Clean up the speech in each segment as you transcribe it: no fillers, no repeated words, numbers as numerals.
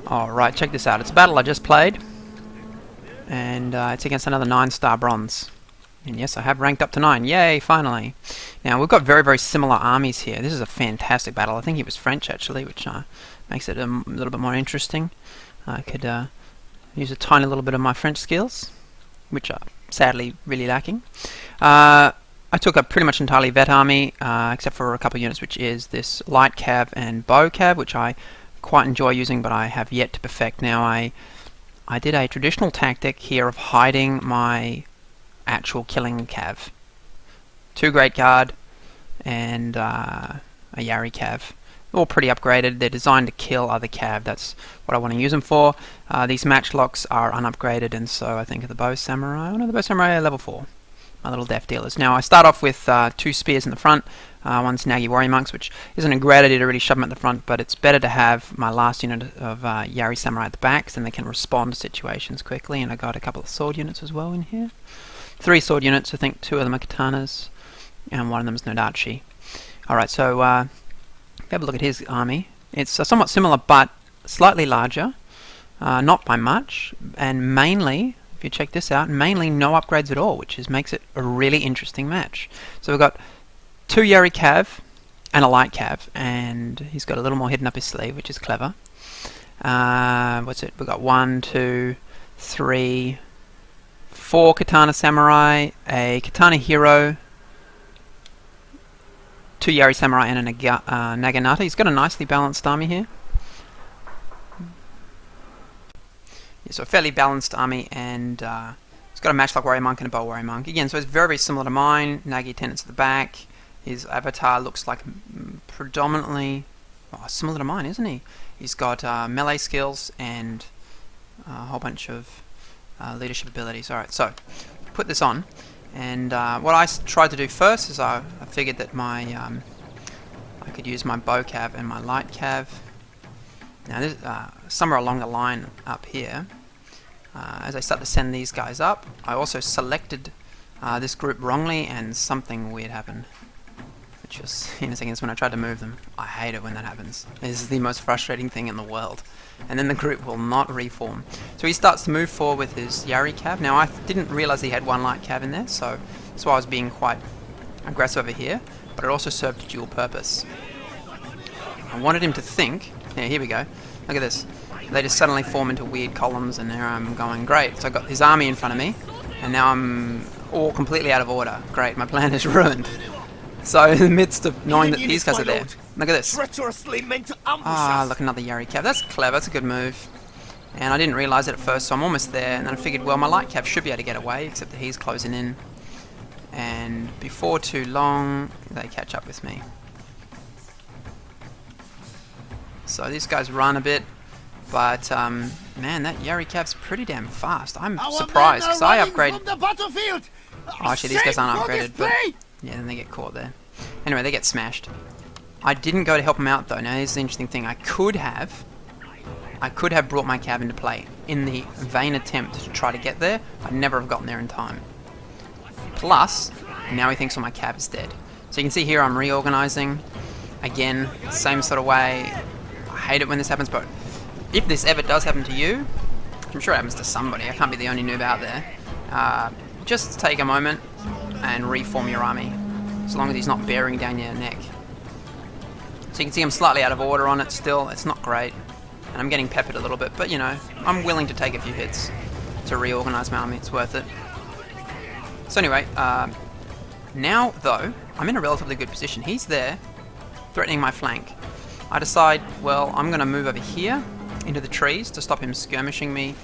Alright, check this out. It's a battle I just played, and it's against another 9-star bronze. And yes, I have ranked up to 9. Yay, finally. Now, we've got very, very similar armies here. This is a fantastic battle. I think he was French, actually, which makes it a little bit more interesting. I could use a tiny little bit of my French skills, which are sadly really lacking. I took a pretty much entirely vet army, except for a couple of units, which is this light cav and bow cav, which I quite enjoy using, but I have yet to perfect. Now, I did a traditional tactic here of hiding my actual killing cav. 2 Great Guard and a Yari cav. All pretty upgraded. They're designed to kill other cav. That's what I want to use them for. These matchlocks are unupgraded, and so I think of the bow samurai. Oh no, the bow samurai are level 4. My little death dealers. Now I start off with 2 spears in the front. One's Nagi warrior monks, which isn't a great idea to really shove them at the front, but it's better to have my last unit of Yari samurai at the back, so then they can respond to situations quickly. And I got a couple of sword units as well in here. 3 sword units. I think 2 of them are katanas, and one of them is Nodachi. Alright, so if you have a look at his army, it's somewhat similar but slightly larger, not by much, and mainly, if you check this out, mainly no upgrades at all, which makes it a really interesting match. So we've got 2 Yari cav and a light cav, and he's got a little more hidden up his sleeve, which is clever. What's it? We've got 1, 2, 3, 4 katana samurai, a katana hero, 2 Yari samurai, and a Naginata. He's got a nicely balanced army here. Yeah, so a fairly balanced army, and he's got a matchlock warrior monk and a bow warrior monk. Again, so it's very, very similar to mine. Nagi attendants at the back. His avatar looks like predominantly similar to mine, isn't he? He's got melee skills and a whole bunch of leadership abilities. Alright, so put this on, and what I tried to do first is I figured that I could use my bow cav and my light cav. Now, this, somewhere along the line up here, as I start to send these guys up, I also selected this group wrongly, and something weird happened. Which was, in a second, is when I tried to move them. I hate it when that happens. This is the most frustrating thing in the world. And then the group will not reform. So he starts to move forward with his Yari cav. Now, I didn't realize he had 1 light cav in there, so that's why I was being quite aggressive over here. But it also served a dual purpose. I wanted him to think. Yeah, here we go. Look at this. They just suddenly form into weird columns, and there I'm going, great. So I got his army in front of me, and now I'm all completely out of order. Great, my plan is ruined. So in the midst of knowing that these guys are there, look at this. Look, another Yari cav. That's clever. That's a good move. And I didn't realise it at first, so I'm almost there. And then I figured, well, my light cav should be able to get away, except that he's closing in. And before too long, they catch up with me. So these guys run a bit, but man, that Yari cav's pretty damn fast. I'm surprised because I upgraded. Oh, actually, these guys aren't upgraded, but yeah, then they get caught there. Anyway, they get smashed. I didn't go to help them out though. Now here's the interesting thing. I could have brought my cav into play in the vain attempt to try to get there. I'd never have gotten there in time. Plus, now he thinks all my cav is dead. So you can see here I'm reorganizing. Again, same sort of way. I hate it when this happens, but if this ever does happen to you, I'm sure it happens to somebody. I can't be the only noob out there. Just take a moment and reform your army, as long as he's not bearing down your neck. So you can see I'm slightly out of order on it still. It's not great, and I'm getting peppered a little bit, but you know, I'm willing to take a few hits to reorganize my army. It's worth it. So anyway, now though, I'm in a relatively good position. He's there, threatening my flank. I decide, well, I'm going to move over here into the trees to stop him skirmishing me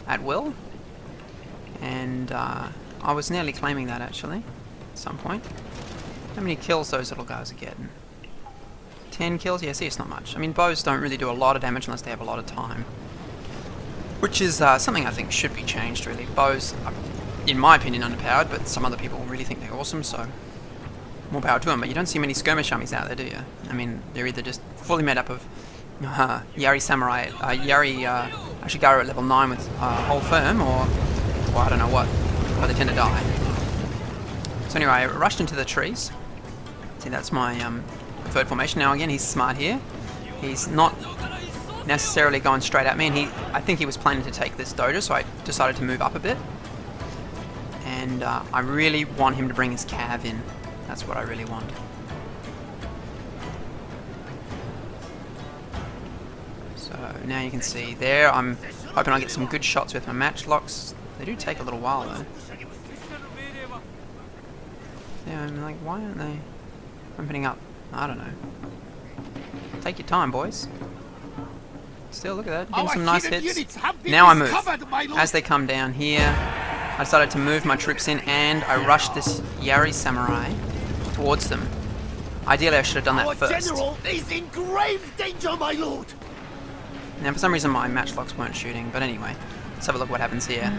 at will. And I was nearly claiming that actually, at some point. How many kills those little guys are getting? 10 kills? Yeah, see, it's not much. I mean, bows don't really do a lot of damage unless they have a lot of time. Which is something I think should be changed, really. Bows are, in my opinion, underpowered, but some other people really think they're awesome, so more power to them. But you don't see many skirmish armies out there, do you? I mean, they're either just fully made up of Yari Samurai, Yari Ashigaru at level 9 with whole firm, or well, I don't know what, but they tend to die. So anyway, I rushed into the trees. See, that's my preferred formation. Now again, he's smart here. He's not necessarily going straight at me, and I think he was planning to take this dojo, so I decided to move up a bit. And I really want him to bring his cav in. That's what I really want. So now you can see there, I'm hoping I get some good shots with my matchlocks. They do take a little while though. Yeah, I'm like, why aren't they opening up? I don't know. Take your time, boys. Still, look at that, getting some nice hits. Now I move. As they come down here, I decided to move my troops in, and I rushed this Yari samurai towards them. Ideally, I should have done that first. General is in grave danger, my lord. Now, for some reason, my matchlocks weren't shooting, but anyway, let's have a look what happens here.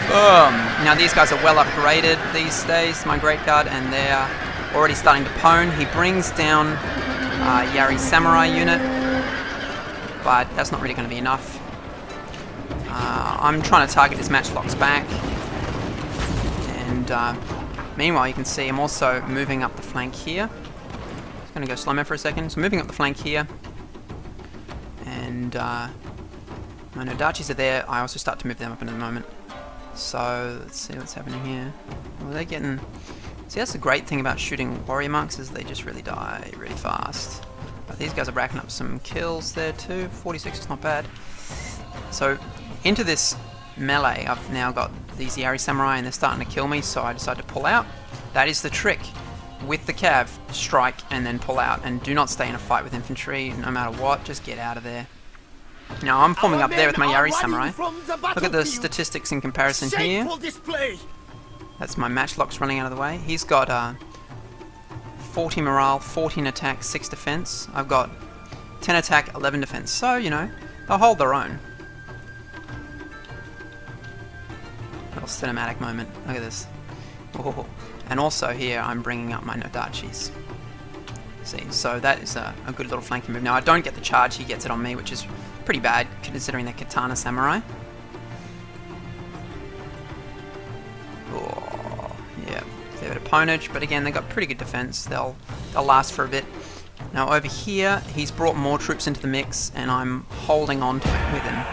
Boom! Now, these guys are well upgraded these days, my Great Guard, and they're already starting to pwn. He brings down Yari samurai unit, but that's not really going to be enough. I'm trying to target his matchlocks back, and meanwhile you can see I'm also moving up the flank here. Just going to go slow-mo for a second. So moving up the flank here, and my Nodachis are there. I also start to move them up in a moment. So let's see what's happening here. Well, they're getting... See, that's the great thing about shooting warrior monks, is they just really die really fast. But these guys are racking up some kills there too. 46 is not bad. So into this melee, I've now got these Yari samurai, and they're starting to kill me, so I decided to pull out. That is the trick. With the cav, strike and then pull out, and do not stay in a fight with infantry no matter what. Just get out of there. Now I'm forming up there with my Yari samurai. Look at the statistics in comparison here. That's my matchlocks running out of the way. He's got 40 morale, 14 attack, 6 defense. I've got 10 attack, 11 defense. So, you know, they'll hold their own. Little cinematic moment. Look at this. Oh. And also here, I'm bringing up my Nodachis. See, so that is a good little flanking move. Now, I don't get the charge, he gets it on me, which is pretty bad, considering they're katana samurai. Oh, yeah, fair bit of ponage, but again, they've got pretty good defense. They'll last for a bit. Now, over here, he's brought more troops into the mix, and I'm holding on to it with him.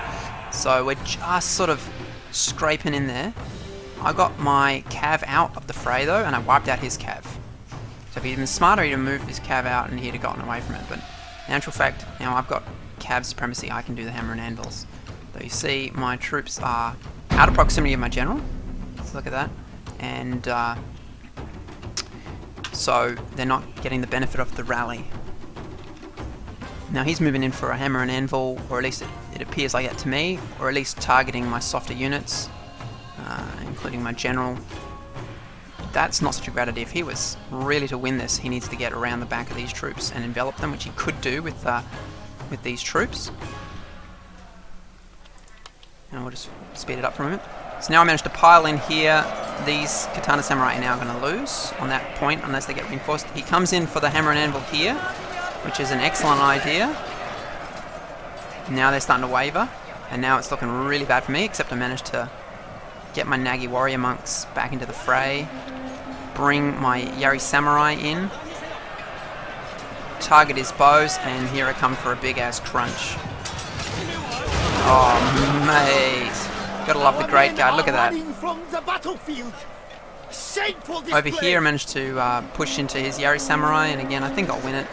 So we're just sort of scraping in there. I got my cav out of the fray though, and I wiped out his cav. So if he'd been smarter, he'd have moved his cav out and he'd have gotten away from it. But in actual fact, now I've got cav supremacy, I can do the hammer and anvils. So you see my troops are out of proximity of my general. Let's look at that. And so they're not getting the benefit of the rally. Now he's moving in for a hammer and anvil, or at least it appears like that to me, or at least targeting my softer units. Including my general. That's not such a great idea. If he was really to win this, he needs to get around the back of these troops and envelop them, which he could do with these troops. And we'll just speed it up for a minute. So now I managed to pile in here. These katana samurai are now going to lose on that point unless they get reinforced. He comes in for the hammer and anvil here, which is an excellent idea. Now they're starting to waver, and now it's looking really bad for me, except I managed to get my Nagi warrior monks back into the fray, bring my Yari samurai in, target his bows, and here I come for a big ass crunch. Oh mate, gotta love the Great Guard, look at that. Over here I managed to push into his Yari samurai, and again I think I'll win it.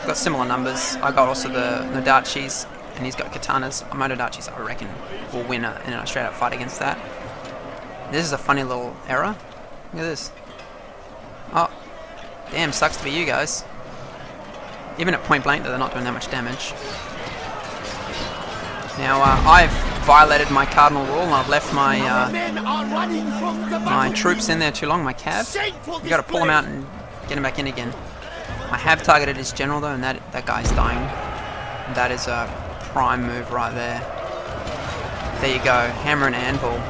I've got similar numbers. I got also the Nodachis, and he's got katanas. My Nodachis I reckon will win in a straight up fight against that. This is a funny little error. Look at this. Oh, damn, sucks to be you guys. Even at point blank, they're not doing that much damage. Now, I've violated my cardinal rule, and I've left my my troops in there too long, my cav. You gotta pull them out and get them back in again. I have targeted his general though, and that guy's dying. That is a prime move right there. There you go, hammer and anvil.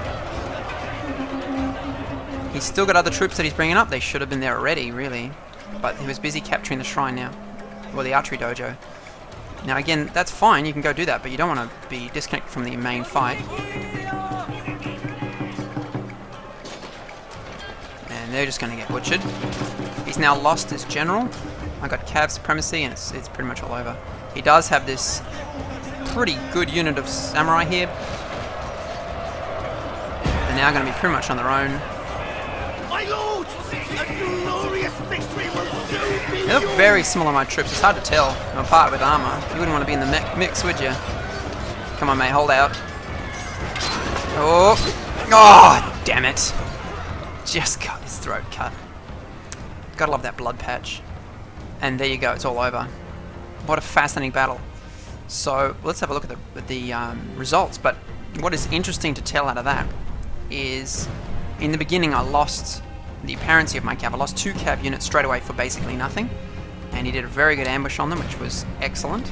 He's still got other troops that he's bringing up. They should have been there already, really. But he was busy capturing the shrine now. Or the archery dojo. Now again, that's fine, you can go do that, but you don't want to be disconnected from the main fight. And they're just going to get butchered. He's now lost his general. I got cav supremacy, and it's pretty much all over. He does have this pretty good unit of samurai here. They're now going to be pretty much on their own. My lord! A glorious victory will soon be They look very similar to my troops. It's hard to tell. I'm apart with armor. You wouldn't want to be in the mix, would you? Come on, mate. Hold out. Oh! Oh! Damn it! Just got his throat cut. Gotta love that blood patch. And there you go. It's all over. What a fascinating battle. So let's have a look at the results. But what is interesting to tell out of that is, in the beginning, I lost the apparency of my cav. I lost 2 cav units straight away for basically nothing, and he did a very good ambush on them, which was excellent.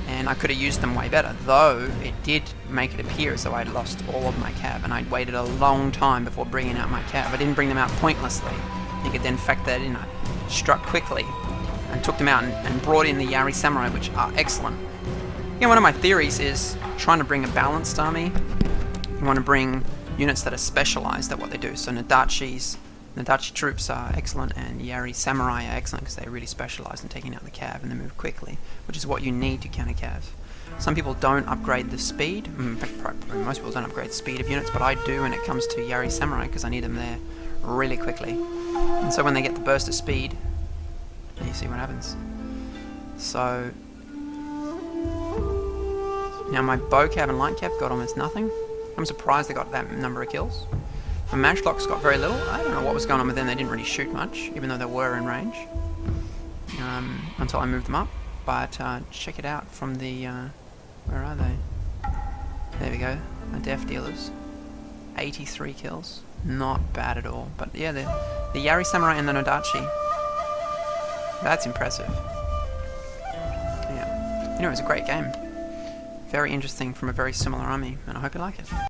And I could have used them way better, though it did make it appear as though I'd lost all of my cav, and I'd waited a long time before bringing out my cav. I didn't bring them out pointlessly. You could then factor that in. I struck quickly and took them out and brought in the Yari Samurai, which are excellent. You know, one of my theories is trying to bring a balanced army. You want to bring units that are specialized at what they do. So Nadachi troops are excellent, and Yari Samurai are excellent because they really specialize in taking out the cav and they move quickly, which is what you need to counter cav. Some people don't upgrade the speed. In fact, probably most people don't upgrade the speed of units, but I do when it comes to Yari Samurai because I need them there really quickly. And so when they get the burst of speed, you see what happens. So now my bow cav and light cav got almost nothing. I'm surprised they got that number of kills. My matchlocks got very little. I don't know what was going on with them. They didn't really shoot much, even though they were in range, until I moved them up. But check it out from the... where are they? There we go. My def dealers. 83 kills. Not bad at all. But yeah, the Yari Samurai and the Nadachi. That's impressive. Yeah. You know, it was a great game. Very interesting from a very similar army, and I hope you like it.